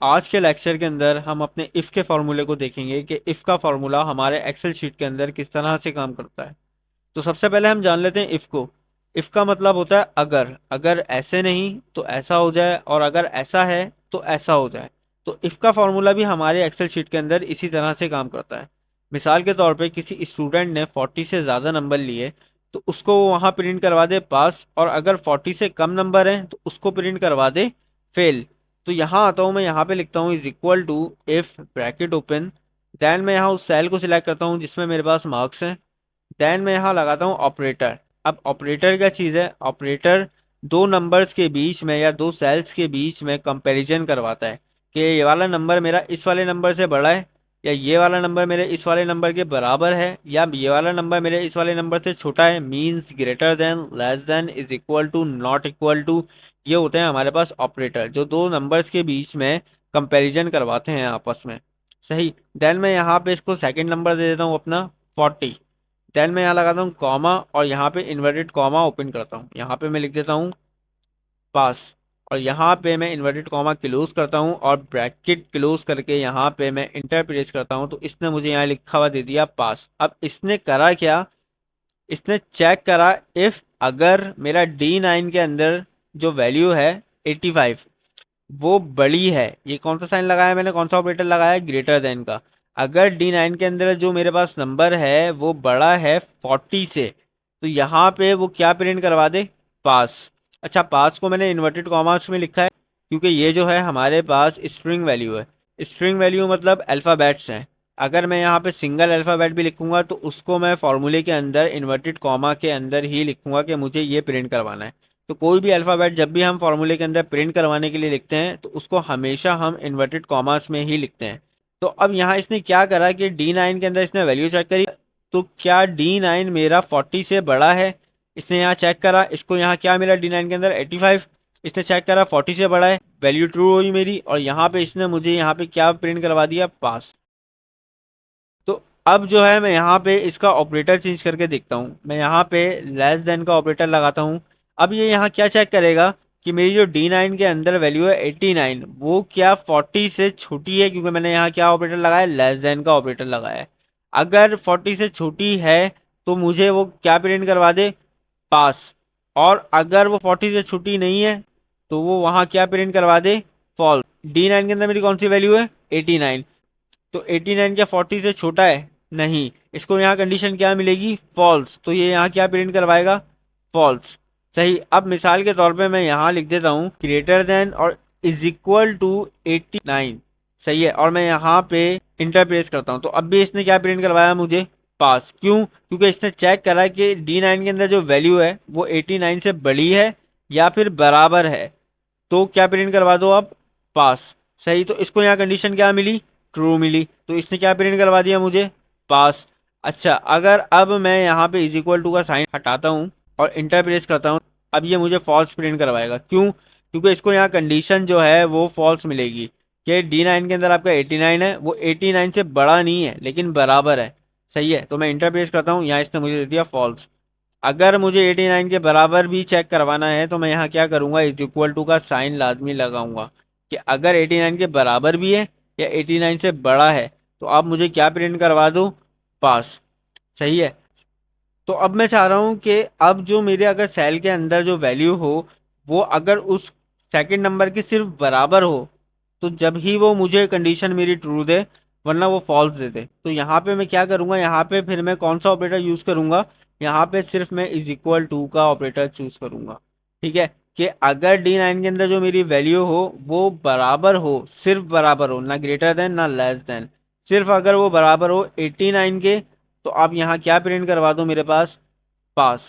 आज के लेक्चर के अंदर हम अपने इफ़ के फॉर्मूले को देखेंगे कि इफ़ का फॉर्मूला हमारे एक्सेल शीट के अंदर किस तरह से काम करता है। तो सबसे पहले हम जान लेते हैं इफ़ को। इफ़ का मतलब होता है अगर अगर ऐसे नहीं तो ऐसा हो जाए, और अगर ऐसा है तो ऐसा हो जाए। तो इफ़ का फॉर्मूला भी हमारे एक्सेल शीट के अंदर इसी तरह से काम करता है। मिसाल के तौर पे किसी स्टूडेंट ने 40 से ज़्यादा नंबर लिए तो उसको वो वहाँ प्रिंट करवा दे पास, और अगर 40 से कम नंबर है तो उसको प्रिंट करवा दे फेल। तो यहाँ आता हूँ, मैं यहाँ पे लिखता हूँ is equal to if bracket open, then मैं यहाँ उस सेल को सिलेक्ट करता हूँ जिसमें मेरे पास मार्क्स हैं, देन मैं यहाँ लगाता हूँ ऑपरेटर। अब ऑपरेटर क्या चीज़ है? ऑपरेटर दो नंबर्स के बीच में या दो सेल्स के बीच में कंपैरिजन करवाता है कि ये वाला नंबर मेरा इस वाले नंबर से बड़ा है, या ये वाला नंबर मेरे इस वाले नंबर के बराबर है, या ये वाला नंबर मेरे इस वाले नंबर से छोटा है। Means greater than, less than, is equal to, not equal to. ये होते हैं हमारे पास ऑपरेटर जो दो नंबर्स के बीच में कंपैरिजन करवाते हैं आपस में। सही। देन मैं यहाँ पे इसको सेकंड नंबर दे देता हूँ अपना 40। देन मैं यहाँ लगाता हूँ कॉमा, और यहाँ पे इन्वर्टेड कॉमा ओपन करता हूँ, यहाँ पे मैं लिख देता हूँ पास, और यहाँ पे मैं इन्वर्टेड कॉमा क्लोज करता हूँ और ब्रैकेट क्लोज करके यहाँ पे मैं इंटर प्रेस करता हूँ, तो इसने मुझे यहाँ लिखा हुआ दे दिया पास। अब इसने करा क्या? इसने चेक करा इफ अगर मेरा D9 के अंदर जो वैल्यू है 85 वो बड़ी है। ये कौन सा साइन लगाया मैंने, कौन सा ऑपरेटर लगाया? ग्रेटर देन का। अगर D9 के अंदर जो मेरे पास नंबर है वो बड़ा है 40 से, तो यहाँ पे वो क्या प्रिंट करवा दे? पास। अच्छा, पास को मैंने इन्वर्टेड कॉमास में लिखा है क्योंकि ये जो है हमारे पास स्ट्रिंग वैल्यू है। स्ट्रिंग वैल्यू मतलब अल्फ़ाबेट्स हैं। अगर मैं यहाँ पे सिंगल अल्फ़ाबेट भी लिखूंगा तो उसको मैं फॉर्मूले के अंदर इन्वर्टेड कॉमा के अंदर ही लिखूंगा कि मुझे ये प्रिंट करवाना है। तो कोई भी अल्फ़ाबेट जब भी हम फॉर्मूले के अंदर प्रिंट करवाने के लिए लिखते हैं तो उसको हमेशा हम इन्वर्टेड कॉमास में ही लिखते हैं। तो अब यहाँ इसने क्या करा कि D9 के अंदर इसने वैल्यू चेक करी, तो क्या D9 मेरा 40 से बड़ा है? इसने यहाँ चेक करा, इसको यहाँ क्या मिला D9 के अंदर 85। इसने चेक करा 40 से बड़ा है, वैल्यू ट्रू हुई मेरी, और यहाँ पे इसने मुझे यहाँ पे क्या प्रिंट करवा दिया? पास। तो अब जो है मैं यहाँ पे इसका ऑपरेटर चेंज करके देखता हूँ। मैं यहाँ पे लेस देन का ऑपरेटर लगाता हूँ। अब ये यहाँ क्या चेक करेगा कि मेरी जो D9 के अंदर वैल्यू है 89 वो क्या 40 से छोटी है, क्योंकि मैंने यहाँ क्या ऑपरेटर लगाया? लेस देन का ऑपरेटर लगाया है। अगर 40 से छोटी है तो मुझे वो क्या प्रिंट करवा दे? पास। और अगर वो 40 से छोटी नहीं है तो वो वहाँ क्या प्रिंट करवा दे? फॉल्स। D9 के अंदर मेरी कौन सी वैल्यू है? 89। तो 89 क्या 40 से छोटा है? नहीं। इसको यहाँ कंडीशन क्या मिलेगी? फॉल्स। तो ये यहाँ क्या प्रिंट करवाएगा? फॉल्स। सही। अब मिसाल के तौर पे मैं यहाँ लिख देता हूँ ग्रेटर देन और इज इक्वल टू 89। सही है। और मैं यहाँ पे इंटर प्रेस करता हूँ, तो अब भी इसने क्या प्रिंट करवाया मुझे? पास। क्यों? क्योंकि इसने चेक करा कि D9 के अंदर जो वैल्यू है वो 89 से बड़ी है या फिर बराबर है। तो क्या प्रिंट करवा दो अब? पास। सही। तो इसको यहाँ कंडीशन क्या मिली? ट्रू मिली। तो इसने क्या प्रिंट करवा दिया मुझे? पास। अच्छा, अगर अब मैं यहाँ पे इज इक्वल टू का साइन हटाता हूँ और इंटर प्रेस करता हूँ, अब ये मुझे फॉल्स प्रिंट करवाएगा। क्यों? क्योंकि इसको यहाँ कंडीशन जो है वो फॉल्स मिलेगी कि D9 के अंदर आपका 89 है, वो 89 से बड़ा नहीं है लेकिन बराबर है। सही है। तो मैं इंटर प्रेस करता हूँ, यहाँ इसने मुझे दे दिया फॉल्स। अगर मुझे 89 के बराबर भी चेक करवाना है तो मैं यहाँ क्या करूँगा? इज इक्वल टू का साइन लाजमी लगाऊंगा कि अगर 89 के बराबर भी है या 89 से बड़ा है तो आप मुझे क्या प्रिंट करवा दो? पास। सही है। तो अब मैं चाह रहा हूँ कि अब जो मेरे अगर सेल के अंदर जो वैल्यू हो वो अगर उस सेकंड नंबर के सिर्फ बराबर हो तो जब ही वो मुझे कंडीशन मेरी ट्रू दे, वरना वो फॉल्स दे दे। तो यहाँ पे मैं क्या करूँगा? यहाँ पे फिर मैं कौन सा ऑपरेटर यूज़ करूँगा? यहाँ पे सिर्फ मैं इज इक्वल टू का ऑपरेटर चूज करूँगा। ठीक है। कि अगर D9 के अंदर जो मेरी वैल्यू हो वो बराबर हो, सिर्फ बराबर हो, ना ग्रेटर देन ना लेस देन, सिर्फ अगर वो बराबर हो 89 के, तो आप यहाँ क्या प्रिंट करवा दो मेरे पास? पास।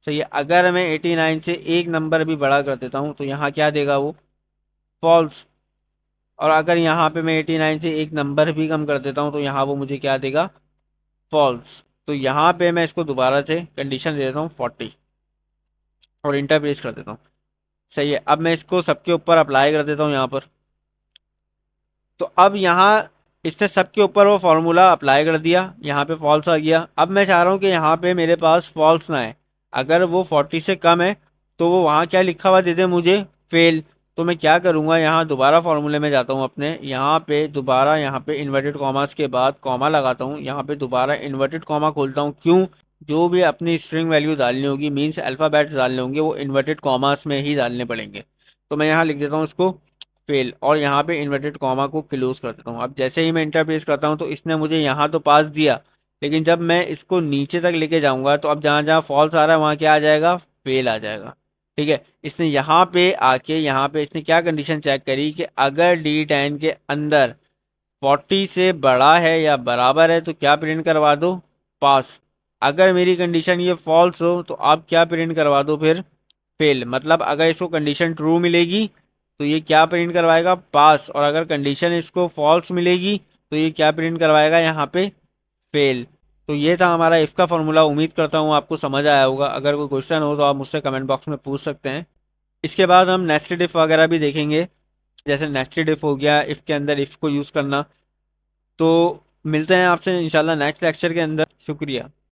सही है। अगर मैं 89 से एक नंबर भी बड़ा कर देता हूँ तो यहाँ क्या देगा वो? फॉल्स। और अगर यहाँ पे मैं 89 से एक नंबर भी कम कर देता हूँ तो यहाँ वो मुझे क्या देगा? फॉल्स। तो यहाँ पे मैं इसको दोबारा से कंडीशन दे देता हूँ 40 और इंटर प्रेस कर देता हूँ। सही है। अब मैं इसको सबके ऊपर अप्लाई कर देता हूँ यहाँ पर। तो अब यहाँ इसने सबके ऊपर वो फॉर्मूला अप्लाई कर दिया, यहाँ पे फॉल्स आ गया। अब मैं चाह रहा हूँ कि यहाँ पे मेरे पास फॉल्स ना है। अगर वो 40 से कम है तो वो वहाँ क्या लिखा हुआ दे दे मुझे? फेल। तो मैं क्या करूंगा, यहाँ दोबारा फॉर्मूले में जाता हूँ अपने, यहाँ पे दोबारा, यहाँ पे इन्वर्टेड कॉमास के बाद कॉमा लगाता हूँ, यहाँ पे दोबारा इन्वर्टेड कॉमा खोलता हूँ। क्यों? जो भी अपनी स्ट्रिंग वैल्यू डालनी होगी, मीन्स अल्फाबेट्स डालने होंगे, वो इन्वर्टेड कॉमास में ही डालने पड़ेंगे। तो मैं यहाँ लिख देता हूँ इसको फेल, और यहाँ पे इन्वर्टेड कॉमा को क्लोज कर देता हूँ। अब जैसे ही मैं इंटर प्रेस करता हूँ तो इसने मुझे यहाँ तो पास दिया, लेकिन जब मैं इसको नीचे तक लेके जाऊंगा तो अब जहाँ जहाँ फॉल्स आ रहा है वहाँ क्या आ जाएगा, फेल आ जाएगा। ठीक है, इसने यहाँ पे आके, यहाँ पे इसने क्या कंडीशन चेक करी कि अगर D10 के अंदर 40 से बड़ा है या बराबर है तो क्या प्रिंट करवा दो, पास। अगर मेरी कंडीशन ये फॉल्स हो तो आप क्या प्रिंट करवा दो फिर, फेल। मतलब अगर इसको कंडीशन ट्रू मिलेगी तो ये क्या प्रिंट करवाएगा, पास, और अगर कंडीशन इसको फॉल्स मिलेगी तो ये क्या प्रिंट करवाएगा, यहाँ पे फेल। तो ये था हमारा इफ का फॉर्मूला। उम्मीद करता हूँ आपको समझ आया होगा। अगर कोई क्वेश्चन हो तो आप मुझसे कमेंट बॉक्स में पूछ सकते हैं। इसके बाद हम नेस्टेड इफ वगैरह भी देखेंगे, जैसे नेस्टेड इफ हो गया, इफ के अंदर इफ को यूज करना। तो मिलते हैं आपसे इंशाल्लाह नेक्स्ट लेक्चर के अंदर। शुक्रिया।